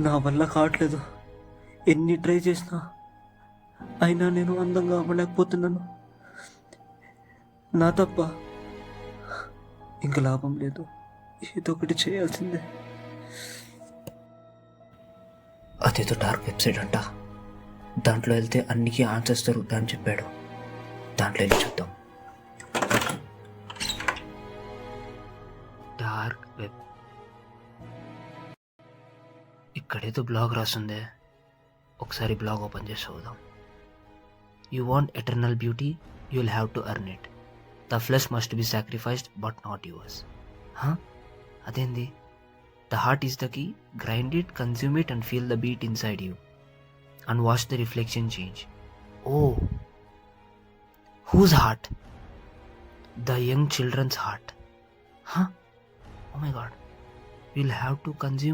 నా వల్ల కావట్లేదు. ఎన్ని ట్రై చేసినా అయినా నేను అందంగా అవ్వలేకపోతున్నాను. నా తప్ప. ఇంక లాభం లేదు, ఏదో ఒకటి చేయాల్సిందే. అదేదో డార్క్ వెబ్సైట్ అంట, దాంట్లో వెళ్తే అన్నికి ఆన్సర్స్ దొరుకుతా అని చెప్పాడు. దాంట్లో వెళ్ళి చూద్దాం. Dark web. ఇక్కడేదో బ్లాగ్ రాసుందే, ఒకసారి బ్లాగ్ ఓపెన్ చేసి చూద్దాం. You want eternal beauty, you will have to earn it. The flesh must be sacrificed but not yours. అదేంది? The heart is the key, grind it, consume it and feel the beat inside you and watch the reflection change. Oh, whose heart? The young children's heart. Oh my god. We'll have to consume